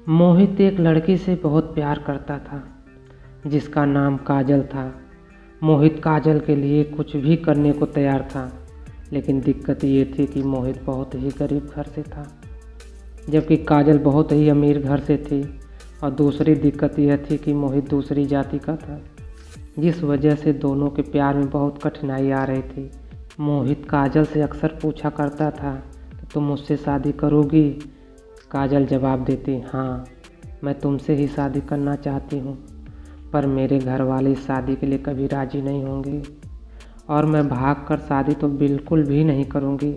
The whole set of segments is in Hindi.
मोहित एक लड़की से बहुत प्यार करता था जिसका नाम काजल था। मोहित काजल के लिए कुछ भी करने को तैयार था, लेकिन दिक्कत ये थी कि मोहित बहुत ही गरीब घर से था, जबकि काजल बहुत ही अमीर घर से थी। और दूसरी दिक्कत यह थी कि मोहित दूसरी जाति का था, जिस वजह से दोनों के प्यार में बहुत कठिनाई आ रही थी। मोहित काजल से अक्सर पूछा करता था कि तुम मुझसे शादी करोगी? काजल जवाब देती, हाँ, मैं तुमसे ही शादी करना चाहती हूँ, पर मेरे घर वाले इस शादी के लिए कभी राज़ी नहीं होंगे, और मैं भाग कर शादी तो बिल्कुल भी नहीं करूँगी।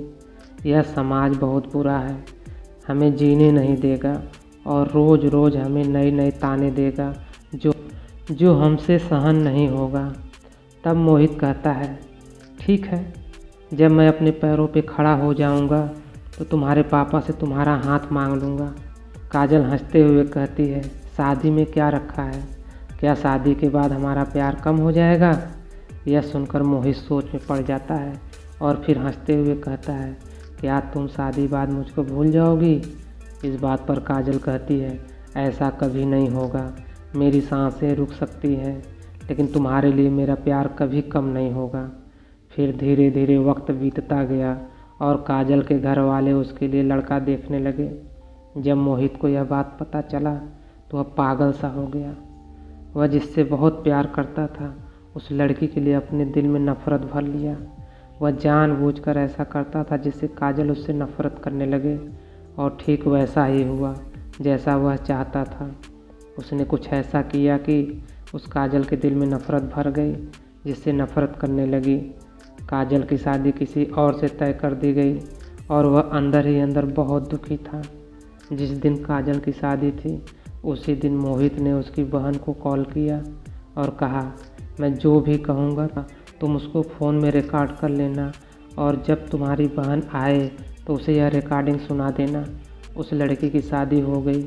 यह समाज बहुत बुरा है, हमें जीने नहीं देगा और रोज़ रोज़ हमें नए नए ताने देगा जो हमसे सहन नहीं होगा। तब मोहित कहता है, ठीक है, जब मैं अपने पैरों पे खड़ा हो जाऊँगा तो तुम्हारे पापा से तुम्हारा हाथ मांग लूँगा। काजल हंसते हुए कहती है, शादी में क्या रखा है? क्या शादी के बाद हमारा प्यार कम हो जाएगा? यह सुनकर मोहित सोच में पड़ जाता है और फिर हंसते हुए कहता है, क्या तुम शादी बाद मुझको भूल जाओगी? इस बात पर काजल कहती है, ऐसा कभी नहीं होगा, मेरी सांसें रुक सकती हैं, लेकिन तुम्हारे लिए मेरा प्यार कभी कम नहीं होगा। फिर धीरे धीरे वक्त बीतता गया और काजल के घर वाले उसके लिए लड़का देखने लगे। जब मोहित को यह बात पता चला तो वह पागल सा हो गया। वह जिससे बहुत प्यार करता था, उस लड़की के लिए अपने दिल में नफ़रत भर लिया। वह जानबूझकर ऐसा करता था जिससे काजल उससे नफ़रत करने लगे, और ठीक वैसा ही हुआ जैसा वह चाहता था। उसने कुछ ऐसा किया कि उस काजल के दिल में नफ़रत भर गई, जिससे नफ़रत करने लगी। काजल की शादी किसी और से तय कर दी गई और वह अंदर ही अंदर बहुत दुखी था। जिस दिन काजल की शादी थी, उसी दिन मोहित ने उसकी बहन को कॉल किया और कहा, मैं जो भी कहूँगा तुम उसको फ़ोन में रिकॉर्ड कर लेना, और जब तुम्हारी बहन आए तो उसे यह रिकॉर्डिंग सुना देना। उस लड़की की शादी हो गई।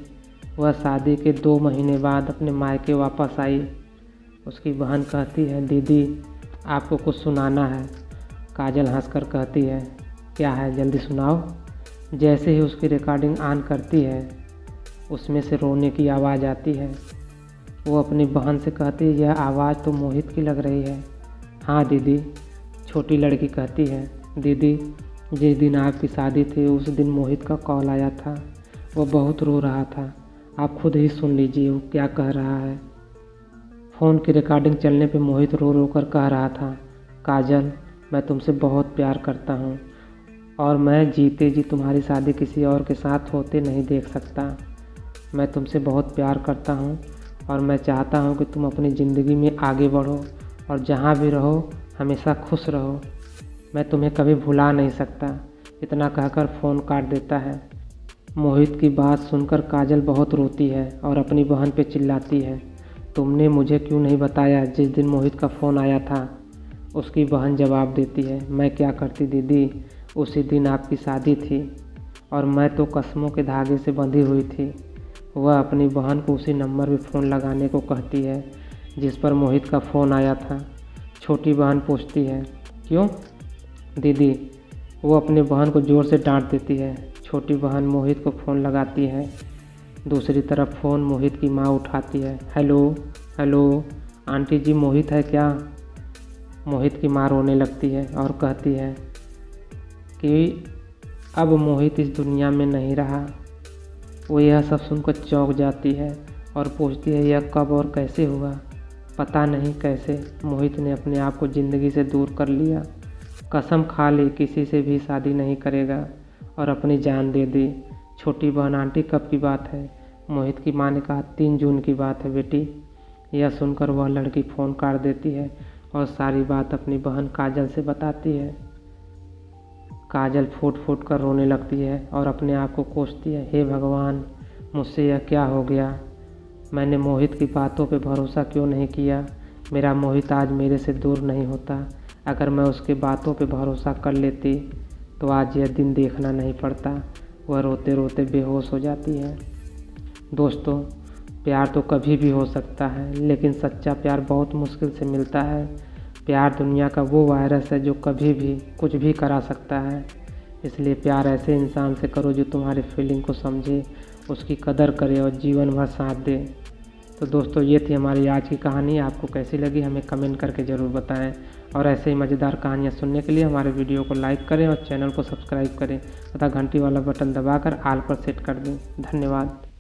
वह शादी के 2 महीने बाद अपने मायके वापस आई। उसकी बहन कहती है, दीदी, आपको कुछ सुनाना है। काजल हंसकर कहती है, क्या है, जल्दी सुनाओ। जैसे ही उसकी रिकॉर्डिंग ऑन करती है, उसमें से रोने की आवाज़ आती है। वो अपनी बहन से कहती है, यह आवाज़ तो मोहित की लग रही है। हाँ दीदी, छोटी लड़की कहती है, दीदी, जिस दिन आपकी शादी थी उस दिन मोहित का कॉल आया था। वो बहुत रो रहा था, आप खुद ही सुन लीजिए वो क्या कह रहा है। फ़ोन की रिकॉर्डिंग चलने पे मोहित रो रो कर कह रहा था, काजल, मैं तुमसे बहुत प्यार करता हूँ और मैं जीते जी तुम्हारी शादी किसी और के साथ होते नहीं देख सकता। मैं तुमसे बहुत प्यार करता हूँ और मैं चाहता हूँ कि तुम अपनी ज़िंदगी में आगे बढ़ो और जहाँ भी रहो हमेशा खुश रहो। मैं तुम्हें कभी भुला नहीं सकता। इतना कहकर फ़ोन काट देता है। मोहित की बात सुनकर काजल बहुत रोती है और अपनी बहन पे चिल्लाती है, तुमने मुझे क्यों नहीं बताया जिस दिन मोहित का फ़ोन आया था? उसकी बहन जवाब देती है, मैं क्या करती दीदी, उसी दिन आपकी शादी थी और मैं तो कसमों के धागे से बंधी हुई थी। वह अपनी बहन को उसी नंबर पर फ़ोन लगाने को कहती है जिस पर मोहित का फ़ोन आया था। छोटी बहन पूछती है, क्यों दीदी? वो अपनी बहन को ज़ोर से डांट देती है। छोटी बहन मोहित को फ़ोन लगाती है। दूसरी तरफ फ़ोन मोहित की माँ उठाती है। हेलो हेलो, आंटी जी, मोहित है क्या? मोहित की माँ रोने लगती है और कहती है कि अब मोहित इस दुनिया में नहीं रहा। वो यह सब सुनकर चौंक जाती है और पूछती है, यह कब और कैसे हुआ? पता नहीं कैसे मोहित ने अपने आप को ज़िंदगी से दूर कर लिया। कसम खा ली किसी से भी शादी नहीं करेगा और अपनी जान दे दी। छोटी बहन, आंटी, कब की बात है? मोहित की माँ ने कहा, 3 जून की बात है बेटी। यह सुनकर वह लड़की फ़ोन काट देती है और सारी बात अपनी बहन काजल से बताती है। काजल फूट फूट कर रोने लगती है और अपने आप को कोसती है, हे भगवान, मुझसे यह क्या हो गया? मैंने मोहित की बातों पे भरोसा क्यों नहीं किया? मेरा मोहित आज मेरे से दूर नहीं होता। अगर मैं उसकी बातों पे भरोसा कर लेती तो आज यह दिन देखना नहीं पड़ता। वह रोते रोते बेहोश हो जाती है। दोस्तों, प्यार तो कभी भी हो सकता है, लेकिन सच्चा प्यार बहुत मुश्किल से मिलता है। प्यार दुनिया का वो वायरस है जो कभी भी कुछ भी करा सकता है। इसलिए प्यार ऐसे इंसान से करो जो तुम्हारी फीलिंग को समझे, उसकी कदर करे और जीवन भर साथ दे। तो दोस्तों, ये थी हमारी आज की कहानी। आपको कैसी लगी हमें कमेंट करके ज़रूर बताएं, और ऐसे ही मज़ेदार कहानियाँ सुनने के लिए हमारे वीडियो को लाइक करें और चैनल को सब्सक्राइब करें तथा घंटी वाला बटन दबाकर ऑल पर सेट कर दें। धन्यवाद।